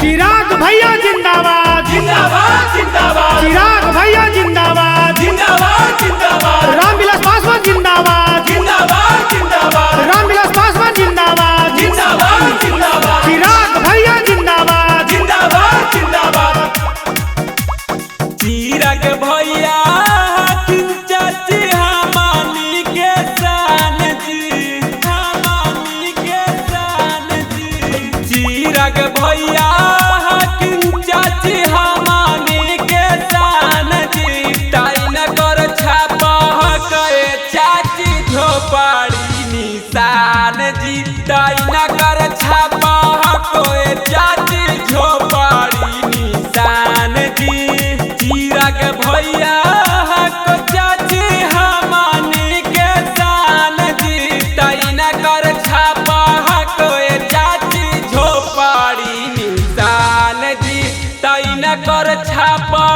चिराग भैया जिंदाबाद जिंदाबाद जिंदाबाद चिराग भैया जिंदाबाद जिंदाबाद जिंदाबाद रामविलास पासवान जिंदाबाद जिंदाबाद जिंदाबाद रामविलास पासवान जिंदाबाद जिंदाबाद जिंदाबाद चिराग भैया जिंदाबाद जिंदाबाद जिंदाबाद चिराग भैया चाची हमानी के शान जी हमानी के शान जी चिराग भैया चाची हमानी के शान जी टाइन कर छापा के चाची झोपड़ी निशान जी टाइन कर छापा के चाची झोपड़ी निशान जी चिराग भैया को चाची हमानी के शान जी टाइन कर छापा के चाची झोपड़ी निशान जी टाइन कर छापा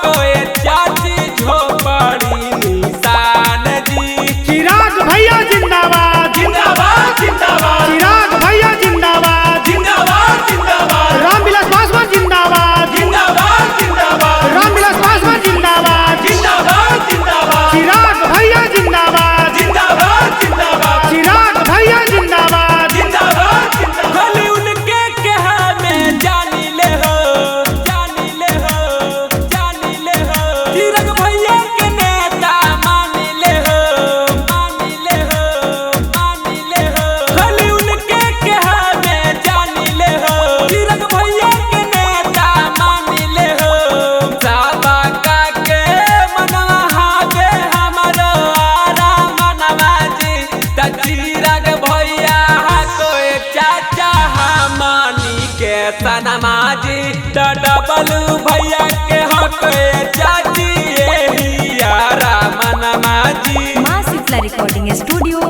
के चाची झोपड़ी निशान जी चिराग भैया जिंदाबाद जिंदाबाद जिंदाबाद चिराग भैया जिंदाबाद जिंदाबाद जिंदाबाद रामविलास पासवान जिंदाबाद जिंदाबाद जिंदाबाद रामविलास पासवान जिंदाबाद जिंदाबाद जिंदाबाद चिराग भैया जिंदाबाद जिंदाबाद जिंदाबाद चिराग भैया जिंदाबाद जिंदाबाद खाली उनके कहा में जानी ले हो जानी ले हो जानी ले हो चिराग भैया के नेता मानी ले हो मानी ले हो मानी ले हो खाली उनके कहा में जानी ले हो चिराग भैया के नेता मानी ले हो साबा का के मनवा हागे हमरो आराम मनवा जी त चिराग भैया को चाचा हमानी के सनमा जी त डबलू भैया के हक चाची यही आराम मनवा जी माँ शीतला रिकॉर्डिंग स्टूडियो